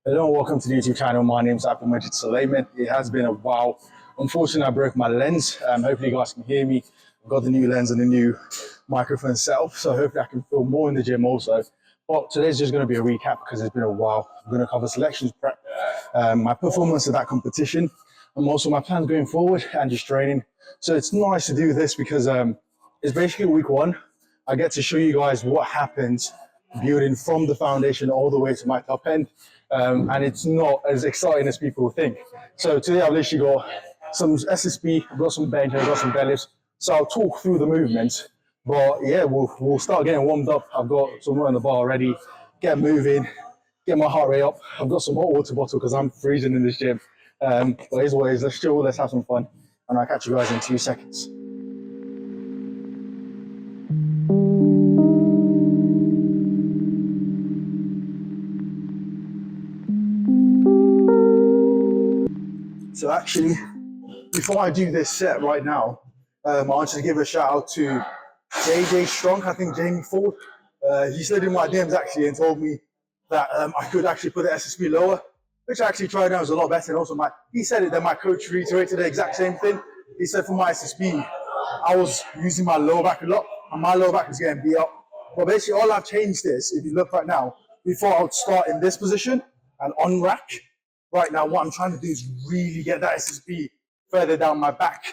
Hello and welcome to the YouTube channel. My name's Abdul Sulayman. It has been a while. Unfortunately, I broke my lens. Hopefully you guys can hear me. I've got the new lens and the new microphone setup, so hopefully I can film more in the gym also. But today's just going to be a recap because it's been a while. I'm going to cover selections prep, my performance at that competition, and also my plans going forward and just training. So it's nice to do this because it's basically week one. I get to show you guys what happens building from the foundation all the way to my top end. And it's not as exciting as people think. So today I've literally got some SSB, I've got some bench, I've got some deadlifts. So I'll talk through the movements. But yeah, we'll start getting warmed up. I've got some more on the bar already. Get moving, get my heart rate up. I've got some hot water bottle because I'm freezing in this gym. But as always, let's chill, let's have some fun. And I'll catch you guys in 2 seconds. So actually, before I do this set right now, I want to give a shout out to JJ Strong, I think Jamie Ford. He slid in my DMs actually and told me that I could actually put the SSB lower, which I actually tried out, was a lot better. And also he said it, that my coach reiterated the exact same thing. He said for my SSB, I was using my lower back a lot and my lower back was getting beat up. But basically all I've changed is, if you look right now, before I would start in this position and on rack, right now, what I'm trying to do is really get that SSB further down my back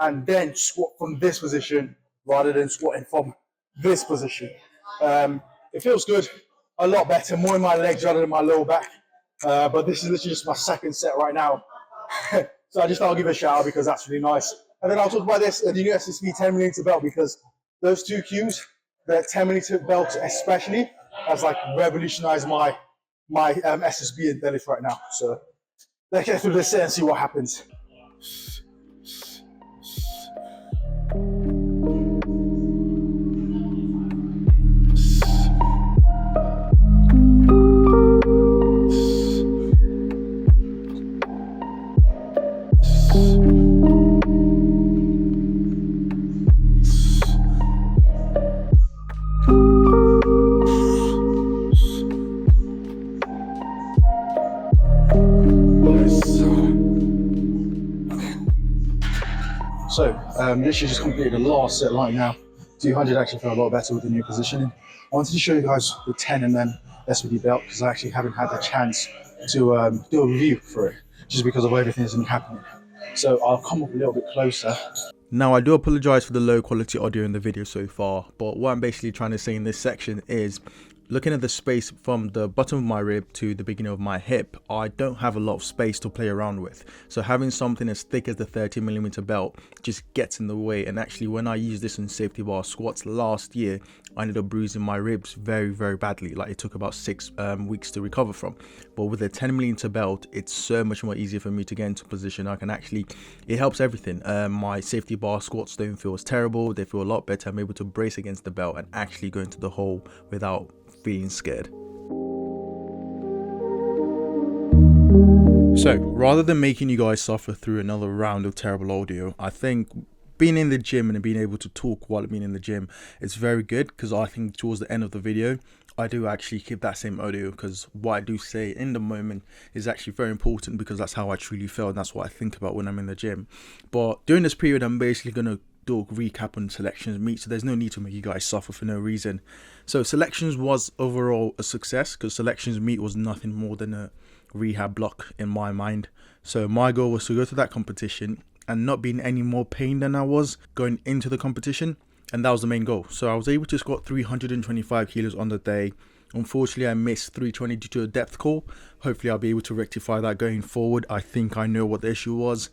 and then squat from this position rather than squatting from this position. It feels good, a lot better, more in my legs rather than my lower back. But this is literally just my second set right now. So I'll give a shout out because that's really nice. And then I'll talk about this, the new SSB 10mm belt, because those two cues, the 10mm belt especially, has like revolutionized my SSB and deadlift right now. So let's get through this set and see what happens. So, literally just completed the last set right now. 200 actually felt a lot better with the new positioning. I wanted to show you guys the 10 and then SBD belt because I actually haven't had the chance to do a review for it, just because of everything that's been happening. So I'll come up a little bit closer. Now, I do apologize for the low quality audio in the video so far, but what I'm basically trying to say in this section is, looking at the space from the bottom of my rib to the beginning of my hip, I don't have a lot of space to play around with. So having something as thick as the 30mm belt just gets in the way. And actually, when I used this in safety bar squats last year, I ended up bruising my ribs very, very badly. Like, it took about 6 weeks to recover from. But with a 10mm belt, it's so much more easier for me to get into position. I can actually, it helps everything. My safety bar squats don't feel as terrible. They feel a lot better. I'm able to brace against the belt and actually go into the hole without feeling scared. So rather than making you guys suffer through another round of terrible audio, I think being in the gym and being able to talk while being in the gym is very good, because I think towards the end of the video I do actually keep that same audio, because what I do say in the moment is actually very important, because that's how I truly feel and that's what I think about when I'm in the gym. But during this period, I'm basically going to do a recap on selections meet, so there's no need to make you guys suffer for no reason. So selections was overall a success, because selections meet was nothing more than a rehab block in my mind. So my goal was to go to that competition and not be in any more pain than I was going into the competition, and that was the main goal. So I was able to squat 325 kilos on the day. Unfortunately, I missed 320 due to a depth call. Hopefully I'll be able to rectify that going forward. I think I know what the issue was.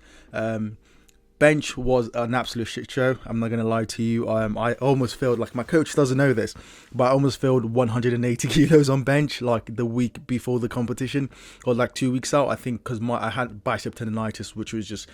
Bench was an absolute shit show. I'm not gonna lie to you. I almost failed, like, my coach doesn't know this, but I almost failed 180 kilos on bench, like the week before the competition, or like 2 weeks out, I think, because I had bicep tendonitis, which was just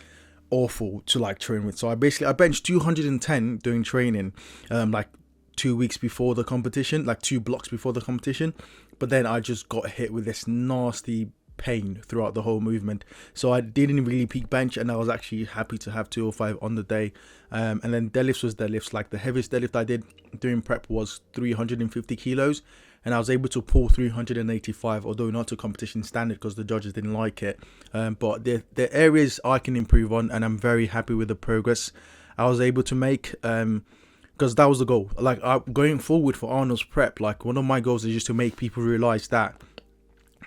awful to like train with. So I benched 210 doing training, like 2 weeks before the competition, like 2 blocks before the competition. But then I just got hit with this nasty pain throughout the whole movement, so I didn't really peak bench, and I was actually happy to have 205 on the day. And then deadlifts was deadlifts. Like, the heaviest deadlift I did during prep was 350 kilos. and I was able to pull 385, although not to competition standard because the judges didn't like it. But the areas I can improve on, and I'm very happy with the progress I was able to make. Because that was the goal. Like, going forward for Arnold's prep, like, one of my goals is just to make people realize that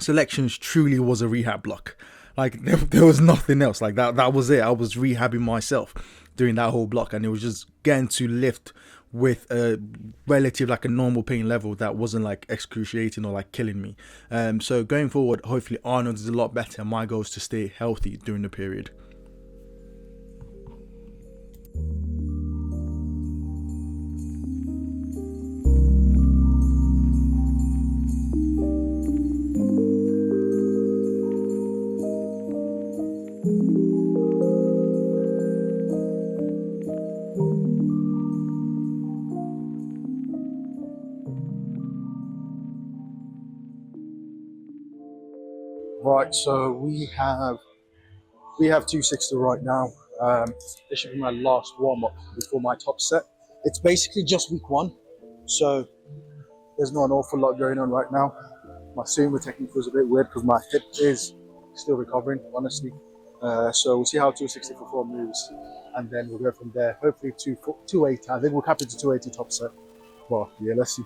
selections truly was a rehab block. Like, there was nothing else. Like, that was it. I was rehabbing myself during that whole block, and it was just getting to lift with a relative, like, a normal pain level that wasn't like excruciating or like killing me. So going forward, hopefully Arnold's is a lot better. My goal is to stay healthy during the period. Right, so we have 260 right now. This should be my last warm-up before my top set. It's basically just week 1, so there's not an awful lot going on right now. My sumo technique was a bit weird because my hip is still recovering, honestly. So we'll see how 260 for 4 moves, and then we'll go from there. Hopefully 280. I think we'll cap it to 280 top set. Well, yeah, let's see.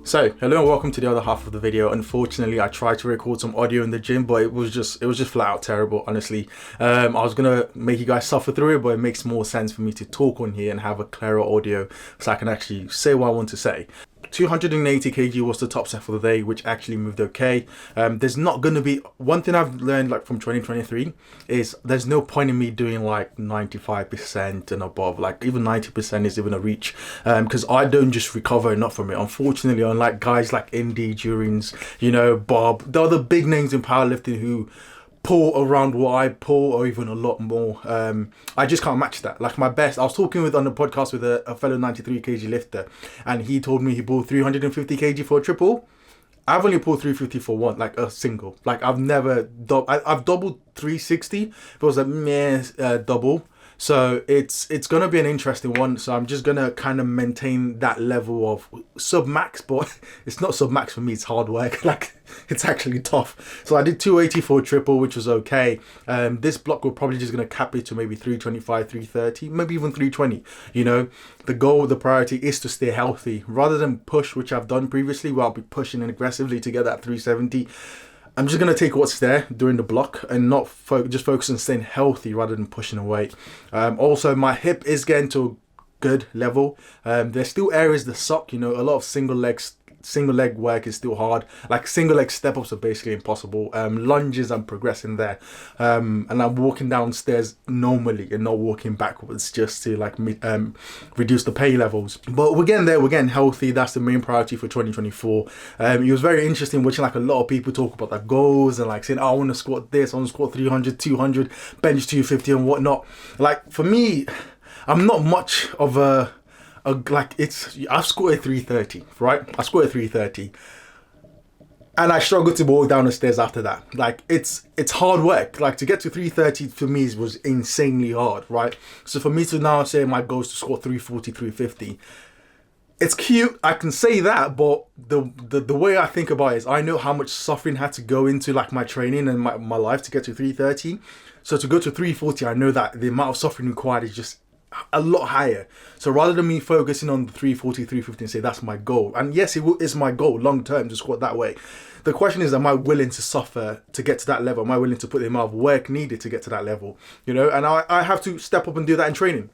So, hello and welcome to the other half of the video. Unfortunately, I tried to record some audio in the gym, but it was just flat out terrible, honestly. I was gonna make you guys suffer through it, but it makes more sense for me to talk on here and have a clearer audio so I can actually say what I want to say. 280 kg was the top set for the day, which actually moved okay. There's not going to be, one thing I've learned like from 2023 is there's no point in me doing like 95% and above. Like even 90% is even a reach, because I don't just recover enough from it, unfortunately. Unlike guys like Indy, Durins, you know, Bob, the other big names in powerlifting who pull around what I pull or even a lot more. I just can't match that. Like my best, I was talking with on the podcast with a fellow 93 kg lifter, and he told me he pulled 350 kg for a triple. I've only pulled 350 for one, like a single. Like I've never, I've doubled 360, but it was a meh double. So it's gonna be an interesting one. So I'm just gonna kind of maintain that level of sub max, but it's not sub max for me. It's hard work. Like it's actually tough. So I did 280 for a triple, which was okay. This block we're probably just gonna cap it to maybe 325, 330, maybe even 320. You know, the goal, the priority is to stay healthy rather than push, which I've done previously, where I'll be pushing aggressively to get that 370. I'm just going to take what's there during the block and not just focus on staying healthy rather than pushing away. Also, my hip is getting to a good level. There's still areas that suck, you know, a lot of single leg work is still hard. Like single leg step ups are basically impossible. Lunges, I'm progressing there. And I'm walking downstairs normally and not walking backwards just to like reduce the pay levels. But we're getting there, we're getting healthy. That's the main priority for 2024. It was very interesting watching like a lot of people talk about their goals and like saying, oh, I want to squat this, I want to squat 300, 200, bench 250 and whatnot. Like for me, I'm not much of I've squatted 330, right? I squatted 330 and I struggled to walk down the stairs after that. Like it's hard work. Like to get to 330 for me was insanely hard, right? So for me to now say my goal is to squat 340, 350, it's cute, I can say that, but the way I think about it is I know how much suffering had to go into like my training and my life to get to 330. So to go to 340, I know that the amount of suffering required is just a lot higher. So rather than me focusing on the 340, 350 and say that's my goal, and yes, it is my goal long term to squat that way, the question is, am I willing to suffer to get to that level? Am I willing to put the amount of work needed to get to that level? You know, and I have to step up and do that in training.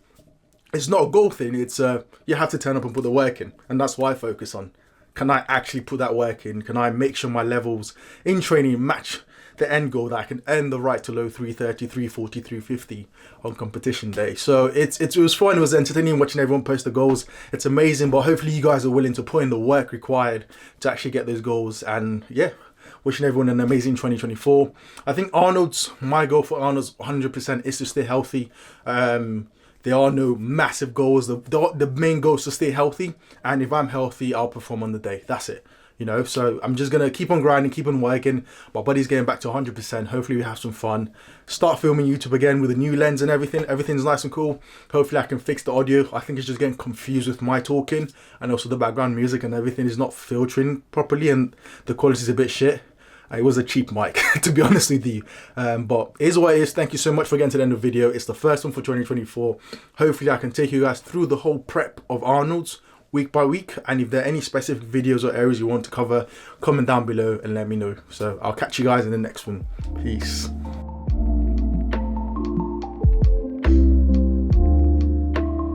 It's not a goal thing, it's you have to turn up and put the work in, and that's what I focus on. Can I actually put that work in? Can I make sure my levels in training match the end goal, that I can earn the right to low 330, 340, 350 on competition day? So it was fun, it was entertaining watching everyone post the goals. It's amazing, but hopefully you guys are willing to put in the work required to actually get those goals. And yeah, Wishing everyone an amazing 2024. I think Arnolds, my goal for Arnolds 100% is to stay healthy. There are no massive goals. The main goal is to stay healthy. And if I'm healthy, I'll perform on the day. That's it. You know, so I'm just going to keep on grinding, keep on working. My body's getting back to 100%. Hopefully we have some fun. Start filming YouTube again with a new lens and everything. Everything's nice and cool. Hopefully I can fix the audio. I think it's just getting confused with my talking. And also the background music and everything is not filtering properly. And the quality is a bit shit. It was a cheap mic, to be honest with you. But it is what it is. Thank you so much for getting to the end of the video. It's the first one for 2024. Hopefully I can take you guys through the whole prep of Arnold's week by week, and if there are any specific videos or areas you want to cover, comment down below and let me know. So I'll catch you guys in the next one. Peace.